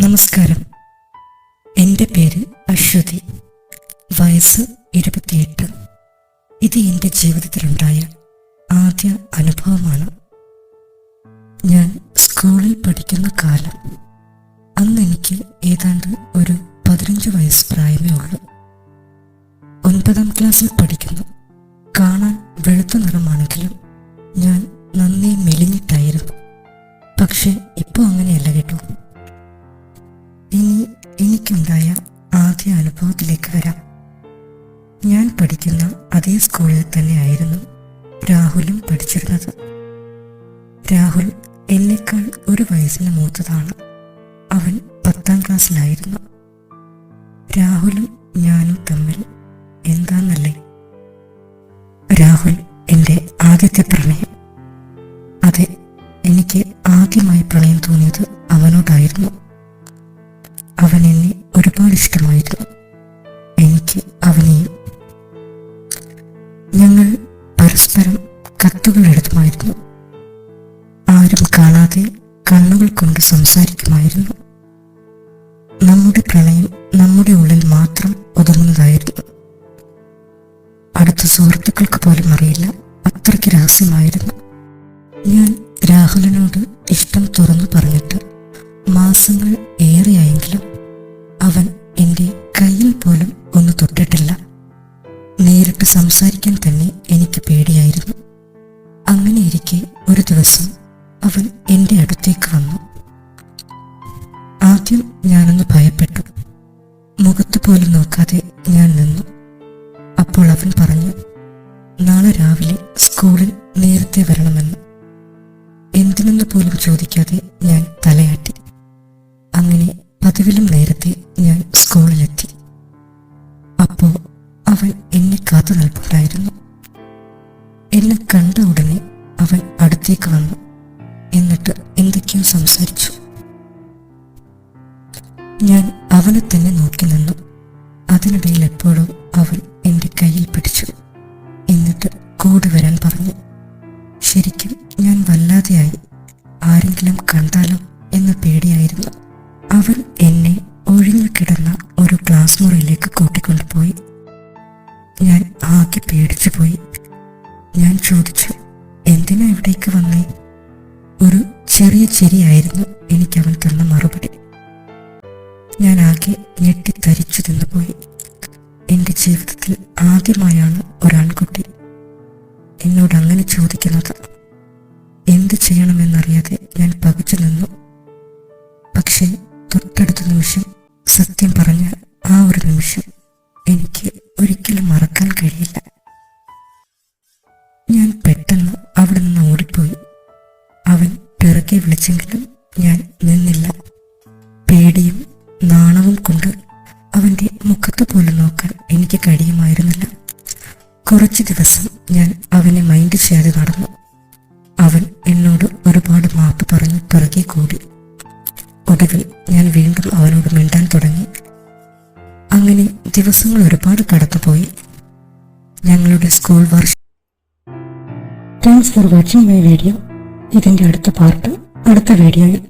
നമസ്കാരം. എൻ്റെ പേര് അശ്വതി. വയസ്സ് 28. ഇത് എൻ്റെ ജീവിതത്തിലുണ്ടായ ആദ്യ അനുഭവമാണ്. ഞാൻ സ്കൂളിൽ പഠിക്കുന്ന കാലം. അന്ന് എനിക്ക് ഏതാണ്ട് ഒരു 15 വയസ്സ് പ്രായമേ ഉള്ളൂ. 9ാം ക്ലാസ്സിൽ പഠിക്കുന്നു. കാണാൻ വെളുത്ത നിറമാണെങ്കിലും ഞാൻ നന്നേ മെലിഞ്ഞിട്ടായിരുന്നു. പക്ഷെ ഇപ്പോൾ അങ്ങനെയല്ല കേട്ടോ. ഇനി എനിക്കുണ്ടായ ആദ്യ അനുഭവത്തിലേക്ക് വരാം. ഞാൻ പഠിക്കുന്ന അതേ സ്കൂളിൽ തന്നെയായിരുന്നു രാഹുലും പഠിച്ചിരുന്നത്. രാഹുൽ എന്നേക്കാൾ ഒരു വയസ്സിന് മൂത്തതാണ്. അവൻ 10ാം ക്ലാസ്സിലായിരുന്നു. രാഹുലും ഞാനും തമ്മിൽ എന്താന്നല്ലേ. രാഹുൽ എൻ്റെ ആദ്യത്തെ പ്രണയം. അതെ, എനിക്ക് ആദ്യമായി പ്രണയം തോന്നിയത് അവനോടായിരുന്നു. അവൻ എന്നെ ഒരുപാട് ഇഷ്ടമായിരുന്നു, എനിക്ക് അവനെയും. ഞങ്ങൾ പരസ്പരം കത്തുകൾ എഴുതുമായിരുന്നു. ആരും കാണാതെ കണ്ണുകൾ കൊണ്ട് സംസാരിക്കുമായിരുന്നു. നമ്മുടെ പ്രണയം നമ്മുടെ ഉള്ളിൽ മാത്രം ഒതുങ്ങുന്നതായിരുന്നു. അടുത്ത സുഹൃത്തുക്കൾക്ക് പോലും അറിയില്ല, അത്രയ്ക്ക് രഹസ്യമായിരുന്നു. ഞാൻ രാഹുലിനോട് ഇഷ്ടം തുറന്നു പറഞ്ഞിട്ട് മാസങ്ങൾ ഏറെയായെങ്കിലും അവൻ എൻ്റെ കയ്യിൽ പോലും ഒന്ന് തൊട്ടിട്ടില്ല. നേരിട്ട് സംസാരിക്കാൻ തന്നെ എനിക്ക് പേടിയായിരുന്നു. അങ്ങനെയിരിക്കെ ഒരു ദിവസം അവൻ എൻ്റെ അടുത്തേക്ക് വന്നു. ആദ്യം ഞാനൊന്ന് ഭയപ്പെട്ടു. മുഖത്ത് പോലും നോക്കാതെ ഞാൻ നിന്നു. അപ്പോൾ അവൻ പറഞ്ഞു, നാളെ രാവിലെ സ്കൂളിൽ നേരത്തെ വരണമെന്ന്. എന്തിനെന്ന് പോലും ചോദിക്കാതെ ഞാൻ തലയാട്ടി. അങ്ങനെ പതിവിലും നേരത്തെ ഞാൻ സ്കൂളിലെത്തി. അപ്പോൾ അവൻ എന്നെ കാത്തു നിൽപ്പുണ്ടായിരുന്നു. എന്നെ കണ്ട ഉടനെ അവൻ അടുത്തേക്ക് വന്നു. എന്നിട്ട് എന്തൊക്കെയോ സംസാരിച്ചു. ഞാൻ അവനെ തന്നെ നോക്കി നിന്നു. അതിനിടയിൽ എപ്പോഴോ അവൻ എൻ്റെ കയ്യിൽ പിടിച്ചു. എന്നിട്ട് കൂടെ വരാൻ പറഞ്ഞു. ശരിക്കും ഞാൻ വല്ലാതെയായി. ആരെങ്കിലും കണ്ടാലോ എന്ന പേടിയായിരുന്നു. അവൻ എന്നെ ഒഴിഞ്ഞു കിടന്ന ഒരു ക്ലാസ് മുറിയിലേക്ക് കൂട്ടിക്കൊണ്ടുപോയി. ഞാൻ ആകെ പേടിച്ചു പോയി. ഞാൻ ചോദിച്ചു, എന്തിനാ ഇവിടേക്ക് വന്നേ? ഒരു ചെറിയ ചിരിയായിരുന്നു എനിക്കവൻ തന്ന മറുപടി. ഞാൻ ആകെ ഞെട്ടിത്തരിച്ചു നിന്നുപോയി. എൻ്റെ ജീവിതത്തിൽ ആദ്യമായാണ് ഒരാൺകുട്ടി എന്നോട് അങ്ങനെ ചോദിക്കുന്നത്. എന്ത് ചെയ്യണമെന്നറിയാതെ ഞാൻ പകച്ചു നിന്നു. പക്ഷേ തൊട്ടടുത്ത നിമിഷം, സത്യം പറഞ്ഞ ആ ഒരു നിമിഷം എനിക്ക് ഒരിക്കലും മറക്കാൻ കഴിയില്ല. ഞാൻ പെട്ടെന്ന് അവിടെ നിന്ന് ഓടിപ്പോയി. അവൻ പിറകെ വിളിച്ചെങ്കിലും ഞാൻ നിന്നില്ല. പേടിയും നാണവും കൊണ്ട് അവൻ്റെ മുഖത്ത് പോലും നോക്കാൻ എനിക്ക് കഴിയുമായിരുന്നില്ല. കുറച്ച് ദിവസം ഞാൻ അവനെ മൈൻഡ് ചെയ്യാതെ നടന്നു. അവൻ എന്നോട് ഒരുപാട് മാപ്പ് പറഞ്ഞ് പിറകെ കൂടി. ഒടുവിൽ ഞാൻ വീണ്ടും അവനോട് മിണ്ടാൻ തുടങ്ങി. അങ്ങനെ ദിവസങ്ങൾ ഒരുപാട് കടന്നുപോയി. ഞങ്ങളുടെ സ്കൂൾ വർഷം. Thanks for watching my video. ഇതിൻ്റെ അടുത്ത പാർട്ട് അടുത്ത വീഡിയോയിൽ.